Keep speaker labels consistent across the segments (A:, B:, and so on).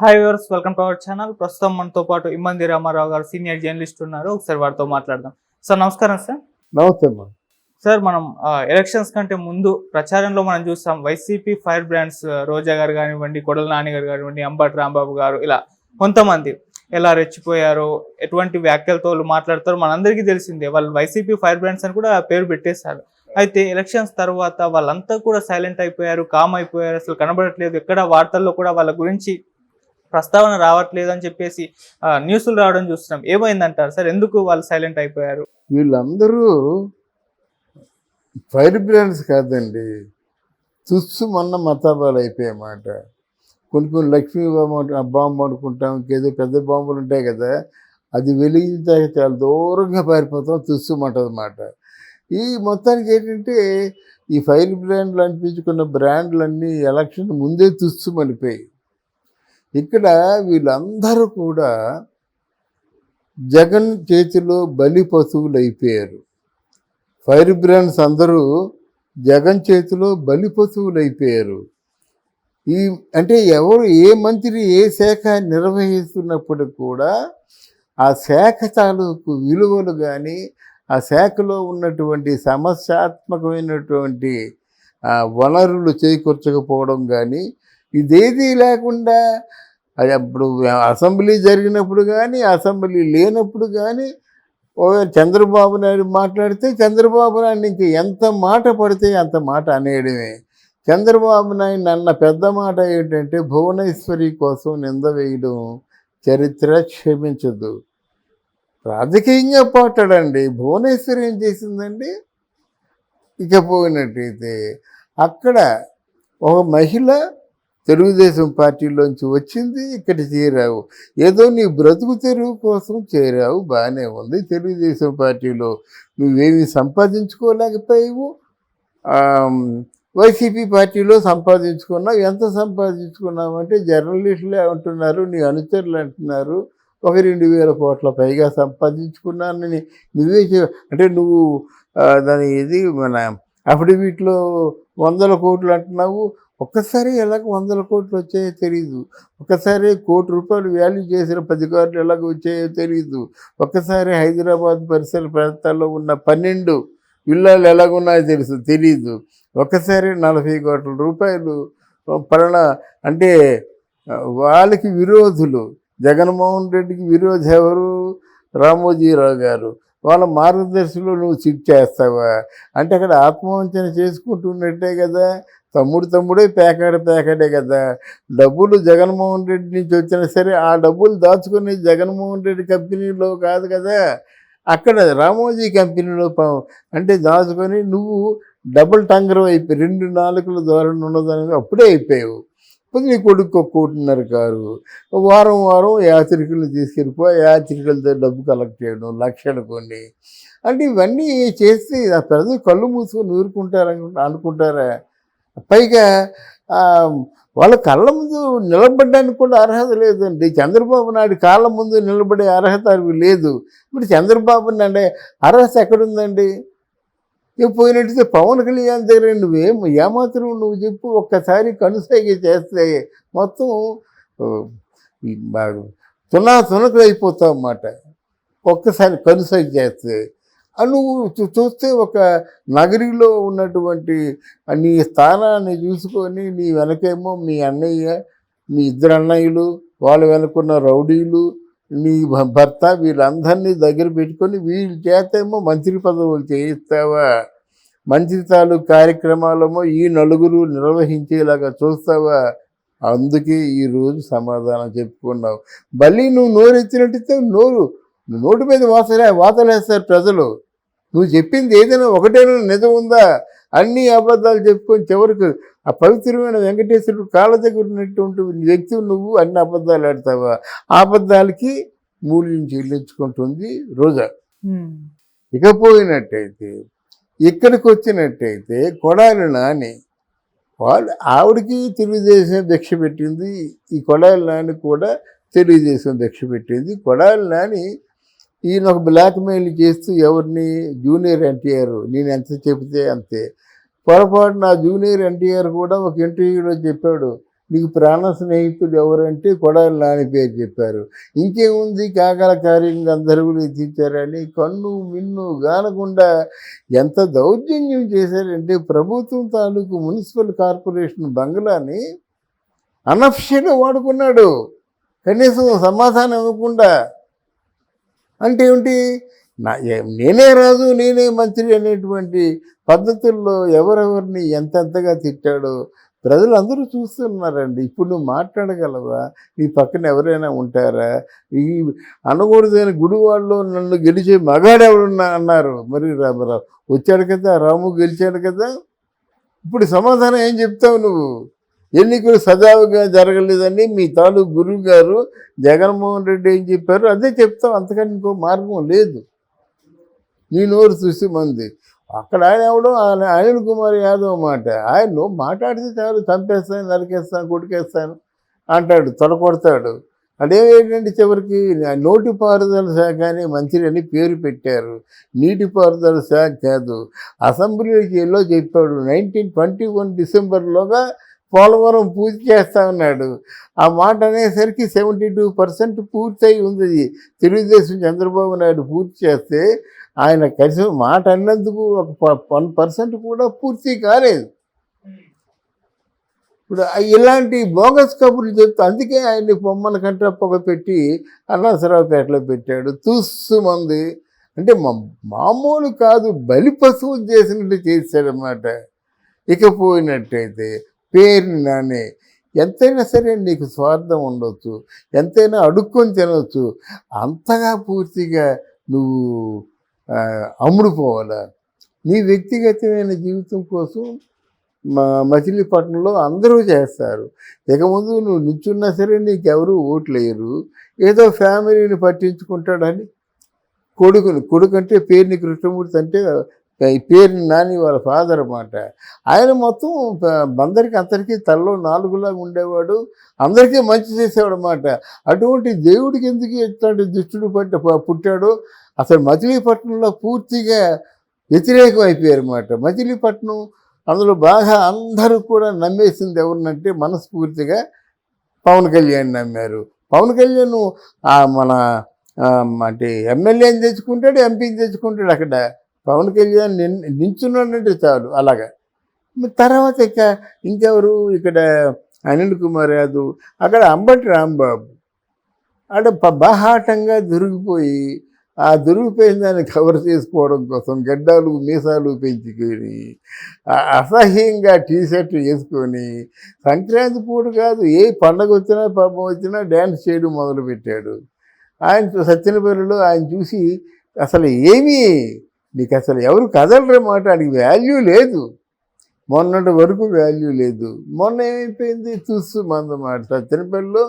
A: Hi viewers, welcome to our channel. ప్రస్తుతం మనతో పాటు ఇమ్మంది రామారావు గారు సీనియర్ జర్నలిస్ట్ ఉన్నారు. ఒకసారి వారితో మాట్లాడదాం. సార్ నమస్కారం సార్.
B: నమస్తే అమ్మా.
A: సార్ మనం ఎలక్షన్స్ కంటే ముందు ప్రచారంలో మనం చూస్తాం వైసీపీ ఫైర్ బ్రాండ్స్ రోజా గారు కానివ్వండి, కొడల నాని గారు కానివ్వండి, అంబటి రాంబాబు గారు, ఇలా కొంతమంది ఎలా రెచ్చిపోయారో, ఎటువంటి వ్యాఖ్యలతో మాట్లాడతారో మనందరికీ తెలిసిందే. వాళ్ళు వైసీపీ ఫైర్ బ్రాండ్స్ అని కూడా పేరు పెట్టేశారు. అయితే ఎలక్షన్స్ తర్వాత వాళ్ళంతా కూడా సైలెంట్ అయిపోయారు, కామ్ అయిపోయారు, అసలు కనబడట్లేదు, ఎక్కడ వార్తల్లో కూడా వాళ్ళ గురించి ప్రస్తావన రావట్లేదు అని చెప్పేసి న్యూస్లు రావడం చూస్తున్నాం. ఏమైందంటారు సార్? ఎందుకు వాళ్ళు సైలెంట్ అయిపోయారు?
B: వీళ్ళందరూ ఫైర్ బ్రాండ్స్ కాదండి, తుస్సు మొన్న మతాబాలు అయిపోయామాట. కొన్ని లక్ష్మీ బాంబు అనుకుంటాం, ఇంకేదో పెద్ద బాంబులు ఉంటాయి కదా, అది వెలిగించాక చాలా దూరంగా పారిపోతాం, తుస్సు మంటదన్నమాట. ఈ మొత్తానికి ఏంటంటే ఈ ఫైర్ బ్రాండ్లు అనిపించుకున్న బ్రాండ్లన్నీ ఎలక్షన్ ముందే తుస్సు మనిపోయాయి. ఇక్కడ వీళ్ళందరూ కూడా జగన్ చేతిలో బలి పశువులు అయిపోయారు. ఫైర్ బ్రాండ్స్ అందరూ జగన్ చేతిలో బలి పశువులు అయిపోయారు. అంటే ఎవరు ఏ మంత్రి ఏ శాఖ నిర్వహిస్తున్నప్పుడు కూడా ఆ శాఖ తాలూకు విలువలు కానీ, ఆ శాఖలో ఉన్నటువంటి సమస్యాత్మకమైనటువంటి వనరులు చేకూర్చకపోవడం కానీ, ఇదేదీ లేకుండా అది అప్పుడు అసెంబ్లీ జరిగినప్పుడు కానీ, అసెంబ్లీ లేనప్పుడు కానీ చంద్రబాబు నాయుడు మాట్లాడితే చంద్రబాబు నాయుడు ఇంక ఎంత మాట పడితే అంత మాట అనేయడమే. చంద్రబాబు నాయుడు అన్న పెద్ద మాట ఏంటంటే భువనేశ్వరి కోసం నింద వేయడం చరిత్ర క్షమించదు. రాజకీయంగా పోటాడండి. భువనేశ్వరి ఏం చేసిందండి? ఇకపోయినట్టయితే అక్కడ ఒక మహిళ తెలుగుదేశం పార్టీలోంచి వచ్చింది, ఇక్కడ చేరావు, ఏదో నీ బ్రతుకు తెరువు కోసం చేరావు, బాగానే ఉంది. తెలుగుదేశం పార్టీలో నువ్వేమీ సంపాదించుకోలేకపోయావు, వైసీపీ పార్టీలో సంపాదించుకున్నావు. ఎంత సంపాదించుకున్నావు అంటే జర్నలిస్టులే అంటున్నారు, నీ అనుచరులు అంటున్నారు, 1-2 కోట్ల పైగా సంపాదించుకున్నానని నువ్వే అంటే నువ్వు దాని ఇది మన అఫిడవిట్లో 100 కోట్లు అంటున్నావు. ఒక్కసారి ఎలాగ 100 కోట్లు వచ్చాయో తెలీదు. ఒక్కసారి ₹1,00,00,000 వాల్యూ చేసిన 10 కార్లు ఎలాగ వచ్చాయో తెలీదు. ఒక్కసారి హైదరాబాద్ పరిసర ప్రాంతాల్లో ఉన్న 12 విల్లాలు ఎలాగున్నాయో తెలీదు. ఒక్కసారి ₹40 కోట్ల పలానా అంటే వాళ్ళకి విరోధులు. జగన్మోహన్ రెడ్డికి విరోధి ఎవరు? రామోజీరావు గారు. వాళ్ళ మార్గదర్శిలో నువ్వు సిట్ చేస్తావా? అంటే అక్కడ ఆత్మవంచన చేసుకుంటున్నట్టే కదా. తమ్ముడే పేకాడే కదా. డబ్బులు జగన్మోహన్ రెడ్డి నుంచి వచ్చినా సరే ఆ డబ్బులు దాచుకుని జగన్మోహన్ రెడ్డి కంపెనీలో కాదు కదా, అక్కడ రామోజీ కంపెనీలో అంటే దాచుకొని నువ్వు డబుల్ టంగర్ అయిపోయి 2 నాలుకల ధోరణి ఉన్నదానికి అప్పుడే అయిపోయావు. ఇప్పుడు నీ కొడుకు 1.5 కారు, వారం యాత్రికులను తీసుకెళ్ళిపోయి యాత్రికులతో డబ్బు కలెక్ట్ చేయడం, లక్షలు కొన్ని. అంటే ఇవన్నీ చేస్తే ఆ ప్రజలు కళ్ళు మూసుకొని అనుకుంటారా? పైగా వాళ్ళ కళ్ళ ముందు నిలబడడానికి కూడా అర్హత లేదండి. చంద్రబాబు నాయుడు కాళ్ళ ముందు నిలబడే అర్హత లేదు. ఇప్పుడు చంద్రబాబు నాయుడు అర్హత ఎక్కడుందండి? పోయినట్టయితే పవన్ కళ్యాణ్ దగ్గర ఏమాత్రం నువ్వు చెప్పు, ఒక్కసారి కనుసైగ చేస్తే మొత్తం తునకలు అయిపోతావు అన్నమాట. ఒక్కసారి కనుసైగ చేస్తే నువ్వు చూస్తే ఒక నగరిలో ఉన్నటువంటి నీ స్థానాన్ని చూసుకొని నీ వెనకేమో మీ అన్నయ్య, మీ 2 అన్నయ్యలు, వాళ్ళ వెనుకున్న రౌడీలు, నీ భర్త, వీళ్ళందరినీ దగ్గర పెట్టుకొని వీళ్ళ చేతేమో మంత్రి పదవులు చేయిస్తావా? మంత్రి తాలూకు కార్యక్రమాలేమో ఈ నలుగురు నిర్వహించేలాగా చూస్తావా? అందుకే ఈరోజు సమాధానం చెప్పుకున్నావు. మళ్ళీ నువ్వు నోరెత్తినట్టయితే నోటి మీద వాతలేస్తారు ప్రజలు. నువ్వు చెప్పింది ఏదైనా ఒకటైనా నిజం ఉందా? అన్ని అబద్ధాలు చెప్పుకొని చివరికి ఆ పవిత్రమైన వెంకటేశ్వరుడు కాళ్ళ దగ్గర ఉన్నటువంటి వ్యక్తి నువ్వు అన్ని అబద్ధాలు ఆడతావా? ఆ అబద్ధాలకి మూల్యం చెల్లించుకుంటుంది రోజా. ఇకపోయినట్టయితే ఇక్కడికి వచ్చినట్టయితే కొడాలి నాని ఆవిడకి తెలుగుదేశం భిక్ష పెట్టింది, ఈ కొడాలి నాని కూడా తెలుగుదేశం భిక్ష పెట్టింది. కొడాలి నాని ఈయన ఒక బ్లాక్మెయిల్ చేస్తూ ఎవరిని? జూనియర్ ఎన్టీఆర్. నేను ఎంత చెబితే అంతే. పొరపాటు నా జూనియర్ ఎన్టీఆర్ కూడా ఒక ఇంటర్వ్యూలో చెప్పాడు, నీకు ప్రాణ స్నేహితుడు ఎవరంటే కొడాలి నాని పేరు చెప్పారు. ఇంకేముంది కాకల కార్యంగా అందరుగులు ఎత్తిచ్చారని కన్ను మిన్ను గానకుండా ఎంత దౌర్జన్యం చేశారంటే ప్రభుత్వం తాలూకు మున్సిపల్ కార్పొరేషన్ బంగ్లాని అనఫిషియల్గా వాడుకున్నాడు, కనీసం సమాధానం ఇవ్వకుండా. అంటే ఏమిటి, నేనే రాజు నేనే మంత్రి అనేటువంటి పద్ధతుల్లో ఎవరెవరిని ఎంతెంతగా తిట్టాడో ప్రజలందరూ చూస్తున్నారండి. ఇప్పుడు నువ్వు మాట్లాడగలవా? నీ పక్కన ఎవరైనా ఉంటారా? ఈ అనకూడదని గుడివాడలో నన్ను గెలిచే మగాడెవడున్నా అన్నారు. మరి రామారావు వచ్చాడు కదా, రాము గెలిచాడు కదా. ఇప్పుడు సమాధానం ఏం చెప్తావు నువ్వు? ఎన్నికలు సజావుగా జరగలేదని మీ తాలూకు గురువు గారు జగన్మోహన్ రెడ్డి ఏం చెప్పారు అదే చెప్తావు, అంతకని ఇంకో మార్గం లేదు. నీ నోరు చూసి మంది అక్కడ ఆయన ఎవడో అనిల్ కుమార్ యాదవ్ మాట, ఆయన నువ్వు మాట్లాడితే చాలు చంపేస్తాను, నరికేస్తాను, కొట్టుకేస్తాను అంటాడు, తొడకొడతాడు. అదేంటంటే చివరికి నోటిపారుదల శాఖ అని మంత్రి అని పేరు పెట్టారు. నీటిపారుదల శాఖ కాదు. అసెంబ్లీకి వెళ్ళో చెప్పాడు 1921 డిసెంబర్లోగా పోలవరం పూర్తి చేస్తా ఉన్నాడు. ఆ మాట అనేసరికి 72% పూర్తయి ఉంది. తెలుగుదేశం చంద్రబాబు నాయుడు పూర్తి చేస్తే ఆయన కలిసి మాట అన్నందుకు ఒక 1% కూడా పూర్తి కాలేదు. ఇప్పుడు ఇలాంటి బోగస్ కబుర్లు చెప్తే అందుకే ఆయన్ని బొమ్మల కంటే పొగ పెట్టి అన్నాసరావుపేటలో పెట్టాడు. మంది అంటే మామూలు కాదు, బలి పశువు చేసినట్టు చేశాడనమాట. ఇకపోయినట్టయితే పేరు నానే ఎంతైనా సరే నీకు స్వార్థం ఉండొచ్చు, ఎంతైనా అడుక్కొని తినవచ్చు, అంతగా పూర్తిగా నువ్వు అమ్ముడుపోవాలా? నీ వ్యక్తిగతమైన జీవితం కోసం మచిలీపట్నంలో అందరూ చేస్తారు. ఇక ముందు నువ్వు నిల్చున్నా సరే నీకెవరు ఓట్లేయరు. ఏదో ఫ్యామిలీని పట్టించుకుంటాడని కొడుకు అంటే పేరుని కృష్ణమూర్తి అంటే పేరుని నాని వాళ్ళ ఫాదర్ అన్నమాట. ఆయన మొత్తం అందరికీ అందరికీ తలలో నాలుగులాగా ఉండేవాడు, అందరికీ మంచి చేసేవాడు అన్నమాట. అటువంటి దేవుడికి ఎందుకు ఇట్లాంటి దుష్టుడు పుట్టాడో అసలు మచిలీపట్నంలో పూర్తిగా వ్యతిరేకం అయిపోయారు అన్నమాట. మచిలీపట్నం అందులో బాగా అందరూ కూడా నమ్మేసింది ఎవరినంటే మనస్ఫూర్తిగా పవన్ కళ్యాణ్ నమ్మారు. పవన్ కళ్యాణ్ మన అంటే ఎమ్మెల్యేని తెచ్చుకుంటాడు, ఎంపీని తెచ్చుకుంటాడు. అక్కడ పవన్ కళ్యాణ్ నించున్నాడంటే చాలు అలాగా. తర్వాత ఇంకెవరు ఇక్కడ అనిల్ కుమార్ యాదవ్, అక్కడ అంబటి రాంబాబు అక్కడ బాహాటంగా దొరికిపోయి ఆ దొరికిపోయిన దాన్ని కవర్ చేసుకోవడం కోసం గడ్డాలు మీసాలు పెంచుకొని అసహ్యంగా టీషర్ట్ వేసుకొని సంక్రాంతి పూట కాదు ఏ పండగ వచ్చినా పాపం వచ్చినా డ్యాన్స్ చేయడం మొదలుపెట్టాడు. ఆయన సత్యనపల్లిలో ఆయన చూసి అసలు ఏమీ నీకు అసలు ఎవరు కదలరే మాట, ఆయనకి వాల్యూ లేదు. మొన్నటి వరకు వాల్యూ లేదు. మొన్న ఏమైపోయింది మందమాట. సత్యనపల్లిలో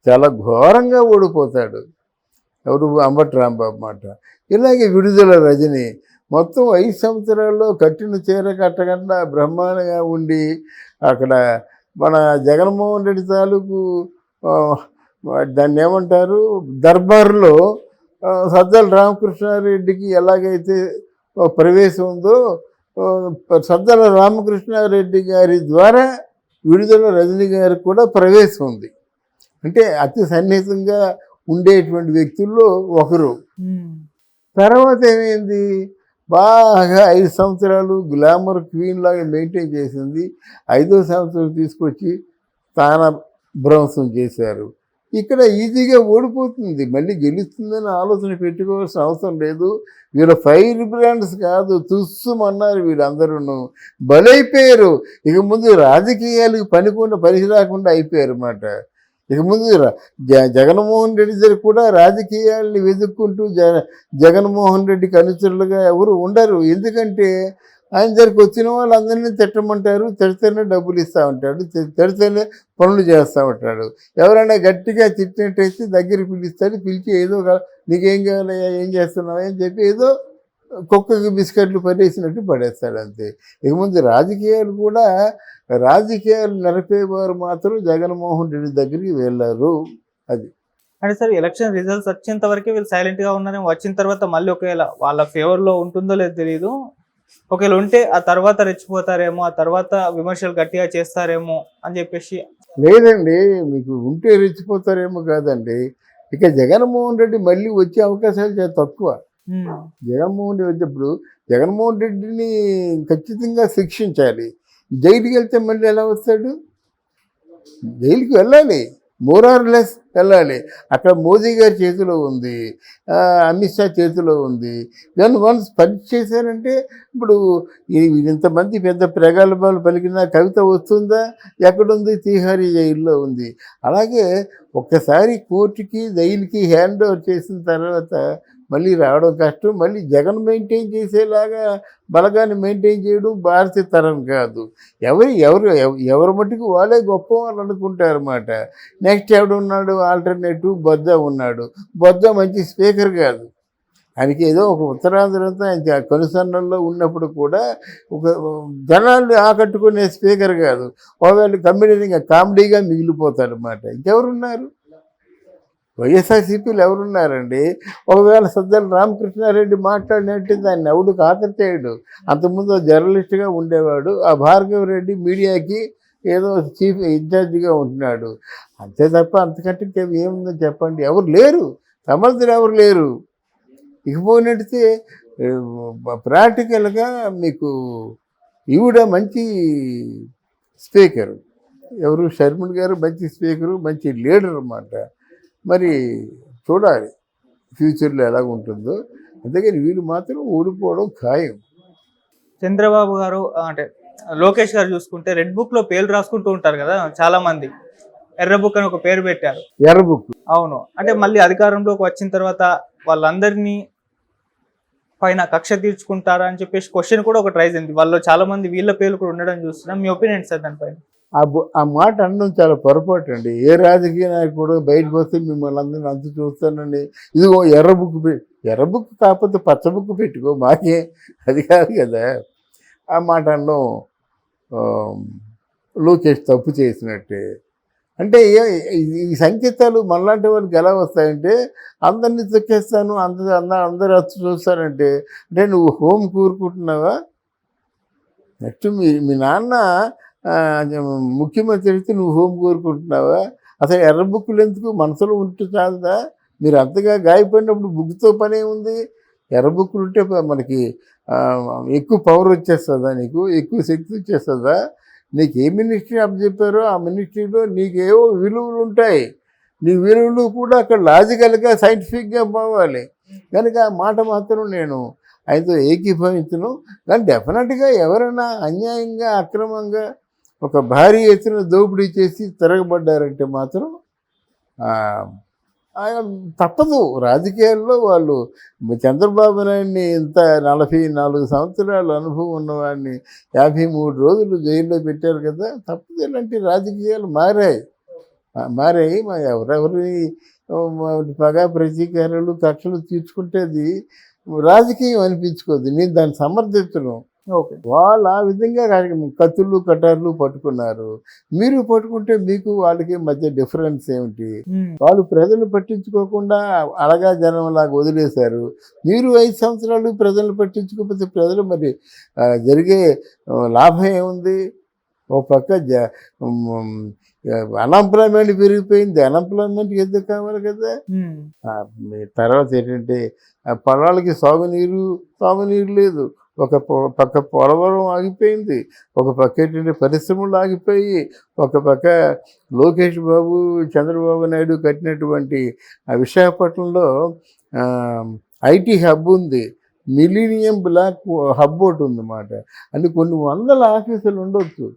B: చాలా ఘోరంగా ఓడిపోతాడు. ఎవరు? అంబటి రాంబాబు మాట. ఇలాగే విడుదల రజని మొత్తం 5 సంవత్సరాల్లో కట్టిన చీర కట్టకుండా బ్రహ్మాండంగా ఉండి అక్కడ మన జగన్మోహన్ రెడ్డి తాలూకు దాన్ని ఏమంటారు దర్బార్లో సజ్జల రామకృష్ణారెడ్డికి ఎలాగైతే ప్రవేశం ఉందో సజ్జల రామకృష్ణారెడ్డి గారి ద్వారా విడుదల రజని గారికి కూడా ప్రవేశం ఉంది. అంటే అతి సన్నిహితంగా ఉండేటువంటి వ్యక్తుల్లో ఒకరు. తర్వాత ఏమైంది, బాగా 5 సంవత్సరాలు గ్లామర్ క్వీన్ లాగా మెయింటైన్ చేసింది. 5వ సంవత్సరం తీసుకొచ్చి స్థానభ్రంశం చేశారు. ఇక్కడ ఈజీగా ఓడిపోతుంది, మళ్ళీ గెలుస్తుందని ఆలోచన పెట్టుకోవాల్సిన అవసరం లేదు. వీళ్ళ ఫైర్ బ్రాండ్స్ కాదు, తుస్సుమన్నారు వీళ్ళందరూ, బలైపోయారు. ఇక ముందు రాజకీయాలకు పనికి రాకుండా అయిపోయారు అన్నమాట. ఇక ముందు జగన్మోహన్ రెడ్డి దగ్గర కూడా రాజకీయాల్ని వెతుక్కుంటూ జగన్మోహన్ రెడ్డికి అనుచరులుగా ఎవరు ఉండరు. ఎందుకంటే ఆయన దగ్గరికి వచ్చిన వాళ్ళందరినీ తిట్టమంటారు, తిడితేనే డబ్బులు ఇస్తూ ఉంటాడు, తిడితేనే పనులు చేస్తూ ఉంటాడు. ఎవరైనా గట్టిగా తిట్టినట్టయితే దగ్గరికి పిలుస్తాడు, పిలిచి ఏదో నీకేం కావాలయ్యా, ఏం చేస్తున్నావా అని చెప్పి ఏదో కుక్కకి బిస్కెట్లు పడేసినట్టు పడేస్తాడు అంతే. ఇక ముందు రాజకీయాలు నడిపేవారు మాత్రం జగన్మోహన్ రెడ్డి దగ్గరికి వెళ్ళారు. అది
A: అంటే సార్ ఎలక్షన్ రిజల్ట్స్ వచ్చేంత వరకే వీళ్ళు సైలెంట్గా ఉన్నారేమో, వచ్చిన తర్వాత మళ్ళీ ఒకవేళ వాళ్ళ ఫేవర్లో ఉంటుందో లేదో తెలియదు, ఒకవేళ ఉంటే ఆ తర్వాత రెచ్చిపోతారేమో, ఆ తర్వాత విమర్శలు గట్టిగా చేస్తారేమో అని చెప్పేసి
B: లేదండి, మీకు ఉంటే రెచ్చిపోతారేమో కాదండి. ఇక జగన్మోహన్ రెడ్డి మళ్ళీ వచ్చే అవకాశాలు చాలా తక్కువ.
A: ఉమ్,
B: జగన్మోహన్ రెడ్డి వచ్చేప్పుడు జగన్మోహన్ రెడ్డిని ఖచ్చితంగా శిక్షించాలి. జైలుకి వెళ్తే మళ్ళీ ఎలా వస్తాడు? జైలుకి వెళ్ళాలి, మోర్ ఆర్ లెస్ వెళ్ళాలి. అక్కడ మోదీ గారి చేతిలో ఉంది, అమిత్ షా చేతిలో ఉంది. దాన్ని వన్స్ పని చేశారంటే ఇప్పుడు ఇంతమంది పెద్ద ప్రగల్భాలు పలికిన కవిత వస్తుందా? ఎక్కడుంది? తీహారీ జైల్లో ఉంది. అలాగే ఒక్కసారి కోర్టుకి జైలుకి హ్యాండ్ ఓవర్ చేసిన తర్వాత మళ్ళీ రావడం కష్టం. మళ్ళీ జగన్ మెయింటైన్ చేసేలాగా బలగాన్ని మెయింటైన్ చేయడం భారతీయ తరం కాదు. ఎవరు మట్టుకు వాళ్ళే గొప్ప వాళ్ళు అనుకుంటారన్నమాట. Next ఎవడున్నాడు alternative? బొజ్జ ఉన్నాడు. బొజ్జ మంచి స్పీకర్ కాదు. ఆయనకి ఏదో ఒక ఉత్తరాంధ్రంతా ఆయన కనుసన్నల్లో ఉన్నప్పుడు కూడా ఒక జనాల్ని ఆకట్టుకునే స్పీకర్ కాదు. ఒకవేళ కామెడీగా మిగిలిపోతాడు అన్నమాట. ఇంకెవరున్నారు? వైఎస్ఆర్సీపీలు ఎవరున్నారండి? ఒకవేళ సజ్జల రామకృష్ణారెడ్డి మాట్లాడినట్టు దాన్ని ఎవడు ఖాతరు చేయడు. అంతకుముందు జర్నలిస్ట్గా ఉండేవాడు. ఆ భార్గవ రెడ్డి మీడియాకి ఏదో చీఫ్ ఇన్ఛార్జిగా ఉంటున్నాడు. అంతే తప్ప అంతకంటే ఏముందో చెప్పండి? ఎవరు లేరు, సమర్థులు ఎవరు లేరు. ఇకపోయినట్టే ప్రాక్టికల్గా మీకు ఈవిడ మంచి స్పీకరు. ఎవరు? షర్మిల గారు మంచి స్పీకరు, మంచి లీడర్ అన్నమాట. మరి చూడాలి ఫ్యూచర్లో ఎలా ఉంటుందో. అందుకని వీళ్ళు మాత్రం ఓడిపోవడం ఖాయం.
A: చంద్రబాబు గారు అంటే లోకేష్ గారు చూసుకుంటే రెడ్ బుక్ లో పేర్లు రాసుకుంటూ ఉంటారు కదా చాలా మంది. ఎర్ర బుక్ అని ఒక పేరు పెట్టారు.
B: ఎర్ర బుక్.
A: అవును, అంటే మళ్ళీ అధికారంలోకి వచ్చిన తర్వాత వాళ్ళందరినీ పైన కక్ష తీర్చుకుంటారా అని చెప్పేసి క్వశ్చన్ కూడా ఒకటి రైజ్ అయింది. వాళ్ళు చాలా మంది వీళ్ళ పేర్లు కూడా ఉండడం చూస్తున్నాం. మీ ఒపీనియన్ సార్ దానిపైన?
B: ఆ మాట అనడం చాలా పొరపాటు అండి. ఏ రాజకీయ నాయకుడు బయటకు వస్తే మిమ్మల్ని అందరినీ అంత చూస్తానండి, ఇదిగో ఎర్ర బుక్ ఎర్ర బుక్ కాకపోతే పచ్చ బుక్ పెట్టుకో, మాకే అది కాదు కదా. ఆ మాట అనడం లోకేష్ తప్పు చేసినట్టే. అంటే ఈ సంకేతాలు మనలాంటి వాళ్ళకి ఎలా వస్తాయంటే, అందరినీ తొక్కేస్తాను, అందరూ వచ్చి చూస్తారంటే, అంటే నువ్వు హోమ్ కూరుకుంటున్నావా? నెక్స్ట్ మీ నాన్న ముఖ్యమంత్రి అయితే నువ్వు హోమ్ కోరుకుంటున్నావా? అసలు ఎర్ర బుక్కులు ఎందుకు? మనసులో ఉంటే చాలదా? మీరు అంతగా గాయపడినప్పుడు బుక్తో పనే ఉంది. ఎర్ర బుక్కులు ఉంటే మనకి ఎక్కువ పవర్ వచ్చేస్తుందా? నీకు ఎక్కువ శక్తి వచ్చేస్తుందా? నీకు ఏ మినిస్ట్రీ అప్పచెప్పారో ఆ మినిస్ట్రీలో నీకేవో విలువలు ఉంటాయి. నీ విలువలు కూడా అక్కడ లాజికల్గా సైంటిఫిక్గా పోవాలి. కనుక ఆ మాట మాత్రం నేను ఆయనతో ఏకీభవించను. కానీ డెఫినెట్గా ఎవరైనా అన్యాయంగా అక్రమంగా ఒక భారీ ఎత్తున దోపిడీ చేసి తిరగబడ్డారంటే మాత్రం తప్పదు. రాజకీయాల్లో వాళ్ళు చంద్రబాబు నాయుడిని ఇంత 44 సంవత్సరాల అనుభవం ఉన్నవాడిని 53 రోజులు జైల్లో పెట్టారు కదా. తప్పదు, ఇలాంటి రాజకీయాలు మారాయి. ఎవరెవరి పగా ప్రతీకారాలు కక్షలు తీర్చుకుంటేది రాజకీయం అనిపించుకోదు. నేను దాన్ని సమర్థించను. వాళ్ళు ఆ విధంగా కత్తులు కటార్లు పట్టుకున్నారు. మీరు పట్టుకుంటే మీకు వాళ్ళకి మధ్య డిఫరెన్స్ ఏమిటి? వాళ్ళు ప్రజలు పట్టించుకోకుండా అలగా జనంలాగా వదిలేశారు. మీరు 5 సంవత్సరాలు ప్రజలు పట్టించుకోకపోతే ప్రజలు మరి జరిగే లాభం ఏముంది? ఓ పక్క అన్ఎంప్లాయ్మెంట్ పెరిగిపోయింది. అన్ఎంప్లాయ్మెంట్కి ఎందుకు కావాలి కదా. తర్వాత ఏంటంటే పొలాలకి సాగునీరు లేదు. ఒక పక్క పోలవరం ఆగిపోయింది, ఒక పక్క ఏంటంటే పరిశ్రమలు ఆగిపోయి, ఒక పక్క లోకేష్ బాబు చంద్రబాబు నాయుడు కట్టినటువంటి విశాఖపట్నంలో ఐటీ హబ్ ఉంది, మిలీనియం బ్లాక్ హబ్ ఒకటి ఉందన్నమాట. అంటే కొన్ని వందల ఆఫీసులు ఉండొచ్చు.